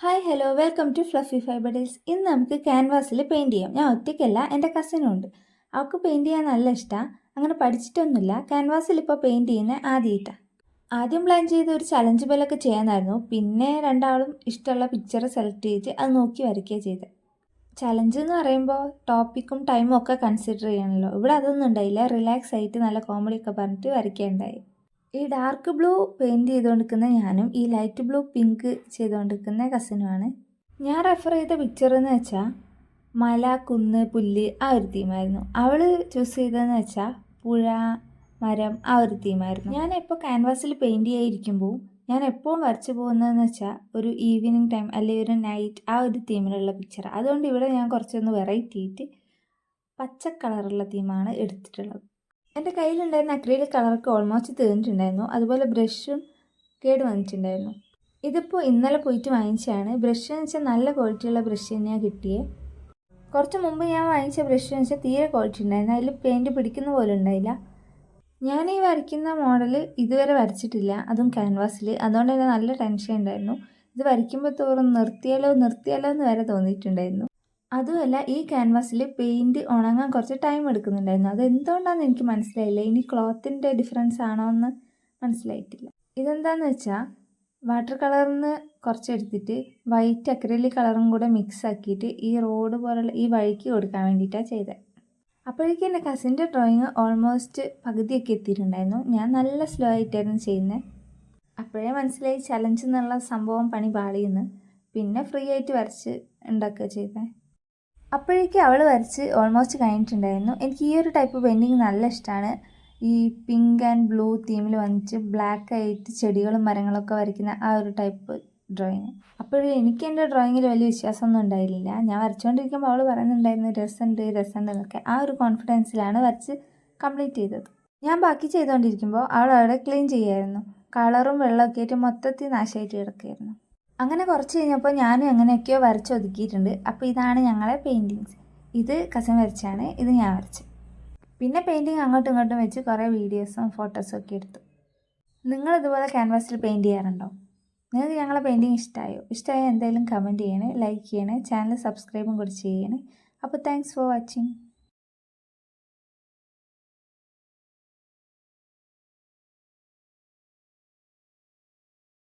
Hi hello welcome to fluffy ഫൈബഡിൽസ്. ഇന്ന് നമുക്ക് ക്യാൻവാസിൽ പെയിൻറ്റ് ചെയ്യാം. ഞാൻ ഒറ്റയ്ക്കല്ല, എൻ്റെ കസിനും ഉണ്ട്. അവൾക്ക് പെയിൻറ്റ് ചെയ്യാൻ നല്ല ഇഷ്ടമാണ്. അങ്ങനെ പഠിച്ചിട്ടൊന്നുമില്ല. ക്യാൻവാസിൽ ഇപ്പോൾ പെയിൻറ്റ് ചെയ്യുന്ന ആദ്യമായിട്ടാണ്. ആദ്യം പ്ലാൻ ചെയ്ത് ഒരു ചലഞ്ച് പോലൊക്കെ ചെയ്യാനായിരുന്നു. പിന്നെ രണ്ടാളും ഇഷ്ടമുള്ള പിക്ചർ സെലക്ട് ചെയ്ത് അത് നോക്കി വരയ്ക്കുകയാണ് ചെയ്തത്. ചലഞ്ച് എന്ന് പറയുമ്പോൾ ടോപ്പിക്കും ടൈമും ഒക്കെ കൺസിഡർ ചെയ്യണമല്ലോ. ഇവിടെ അതൊന്നും ഉണ്ടായില്ല. റിലാക്സ് ആയിട്ട് നല്ല കോമഡി ഒക്കെ പറഞ്ഞിട്ട് വരയ്ക്കുകയുണ്ടായി. ഈ ഡാർക്ക് ബ്ലൂ പെയിൻറ് ചെയ്തുകൊണ്ടിരിക്കുന്ന ഞാനും ഈ ലൈറ്റ് ബ്ലൂ പിങ്ക് ചെയ്തുകൊണ്ടിരിക്കുന്ന കസിനുമാണ്. ഞാൻ റെഫർ ചെയ്ത പിക്ചർ എന്ന് വെച്ചാൽ മല, കുന്ന്, പുല്ല് ആ ഒരു തീമായിരുന്നു. അവൾ ചൂസ് ചെയ്തതെന്ന് വെച്ചാൽ പുഴ, മരം ആ ഒരു തീമായിരുന്നു. ഞാൻ ഇപ്പോൾ ക്യാൻവാസിൽ പെയിൻറ് ചെയ്യാതിരിക്കുമ്പോൾ ഞാൻ എപ്പോഴും വരച്ചു പോകുന്നതെന്ന് വെച്ചാൽ ഒരു ഈവനിങ് ടൈം അല്ലെങ്കിൽ ഒരു നൈറ്റ് ആ ഒരു തീമിലുള്ള പിക്ചർ. അതുകൊണ്ട് ഇവിടെ ഞാൻ കുറച്ചൊന്ന് വെറൈറ്റി ആയിട്ട് പച്ച കളറുള്ള തീമാണ് എടുത്തിട്ടുള്ളത്. എൻ്റെ കയ്യിലുണ്ടായിരുന്ന അക്രിലിക് കളറൊക്കെ ഓൾമോസ്റ്റ് തീർന്നിട്ടുണ്ടായിരുന്നു. അതുപോലെ ബ്രഷും കേട് വന്നിട്ടുണ്ടായിരുന്നു. ഇതിപ്പോൾ ഇന്നലെ പോയിട്ട് വാങ്ങിച്ചതാണ്. ബ്രഷ് എന്ന് വെച്ചാൽ നല്ല ക്വാളിറ്റിയുള്ള ബ്രഷ് തന്നെയാണ് കിട്ടിയത്. കുറച്ച് മുമ്പ് ഞാൻ വാങ്ങിച്ച ബ്രഷ് എന്ന് വെച്ചാൽ തീരെ ക്വാളിറ്റി ഉണ്ടായിരുന്നു. അതിൽ പെയിൻറ്റ് പിടിക്കുന്ന പോലെ ഉണ്ടായില്ല. ഞാൻ ഈ വരയ്ക്കുന്ന മോഡൽ ഇതുവരെ വരച്ചിട്ടില്ല, അതും ക്യാൻവാസിൽ. അതുകൊണ്ട് തന്നെ നല്ല ടെൻഷൻ ഉണ്ടായിരുന്നു. ഇത് വരയ്ക്കുമ്പോൾ തോറും നിർത്തിയാലോ എന്ന് വരെ തോന്നിയിട്ടുണ്ടായിരുന്നു. അതുമല്ല, ഈ ക്യാൻവാസിൽ പെയിൻറ്റ് ഉണങ്ങാൻ കുറച്ച് ടൈം എടുക്കുന്നുണ്ടായിരുന്നു. അത് എന്തുകൊണ്ടാണെന്ന് എനിക്ക് മനസ്സിലായില്ല. ഇനി ക്ലോത്തിൻ്റെ ഡിഫറൻസ് ആണോ എന്ന് മനസ്സിലായിട്ടില്ല. ഇതെന്താണെന്ന് വെച്ചാൽ വാട്ടർ കളറിൽ നിന്ന് കുറച്ചെടുത്തിട്ട് വൈറ്റ് അക്രിലിക് കളറും കൂടെ മിക്സ് ആക്കിയിട്ട് ഈ റോഡ് പോലുള്ള ഈ വഴിക്ക് കൊടുക്കാൻ വേണ്ടിയിട്ടാണ് ചെയ്തത്. അപ്പോഴേക്കും എൻ്റെ കസിൻ്റെ ഡ്രോയിങ് ഓൾമോസ്റ്റ് പകുതിയൊക്കെ എത്തിയിട്ടുണ്ടായിരുന്നു. ഞാൻ നല്ല സ്ലോ ആയിട്ടായിരുന്നു ചെയ്യുന്നത്. അപ്പോഴേ മനസ്സിലായി ചലഞ്ച് എന്നുള്ള സംഭവം പണി പാളിയെന്ന്. പിന്നെ ഫ്രീ ആയിട്ട് വരച്ച് ഉണ്ടാക്കുക ചെയ്തത്. അപ്പോഴേക്കും അവൾ വരച്ച് ഓൾമോസ്റ്റ് കഴിഞ്ഞിട്ടുണ്ടായിരുന്നു. എനിക്ക് ഈ ഒരു ടൈപ്പ് പെയിൻറ്റിങ് നല്ല ഇഷ്ടമാണ്. ഈ പിങ്ക് ആൻഡ് ബ്ലൂ തീമിൽ വന്നിട്ട് ബ്ലാക്ക് ആയിട്ട് ചെടികളും മരങ്ങളൊക്കെ വരയ്ക്കുന്ന ആ ഒരു ടൈപ്പ് ഡ്രോയിങ്. അപ്പോഴും എനിക്ക് എൻ്റെ ഡ്രോയിങ്ങിൽ വലിയ വിശ്വാസമൊന്നും ഉണ്ടായിരുന്നില്ല. ഞാൻ വരച്ചുകൊണ്ടിരിക്കുമ്പോൾ അവൾ പറയുന്നുണ്ടായിരുന്നു രസമുണ്ട് എന്നൊക്കെ. ആ ഒരു കോൺഫിഡൻസിലാണ് വരച്ച് കംപ്ലീറ്റ് ചെയ്തത്. ഞാൻ ബാക്കി ചെയ്തുകൊണ്ടിരിക്കുമ്പോൾ അവൾ അവിടെ ക്ലീൻ ചെയ്യുമായിരുന്നു. കളറും വെള്ളമൊക്കെ ആയിട്ട് മൊത്തത്തിൽ നാശമായിട്ട് കിടക്കുകയായിരുന്നു. അങ്ങനെ കുറച്ച് കഴിഞ്ഞപ്പോൾ ഞാനും എങ്ങനെയൊക്കെയോ വരച്ചൊതുക്കിയിട്ടുണ്ട്. അപ്പോൾ ഇതാണ് ഞങ്ങളെ പെയിൻറ്റിങ്സ്. ഇത് കസിൻ വരച്ചാണ്, ഇത് ഞാൻ വരച്ചു. പിന്നെ പെയിൻറ്റിങ് അങ്ങോട്ടും ഇങ്ങോട്ടും വെച്ച് കുറേ വീഡിയോസും ഫോട്ടോസും ഒക്കെ എടുത്തു. നിങ്ങളിതുപോലെ ക്യാൻവാസിൽ പെയിൻറ്റ് ചെയ്യാറുണ്ടോ? നിങ്ങൾക്ക് ഞങ്ങളെ പെയിൻറ്റിങ് ഇഷ്ടമായോ എന്തായാലും കമൻറ്റ് ചെയ്യണേ, ലൈക്ക് ചെയ്യണേ, ചാനൽ സബ്സ്ക്രൈബും കൂടി ചെയ്യണേ. അപ്പോൾ താങ്ക്സ് ഫോർ വാച്ചിങ്.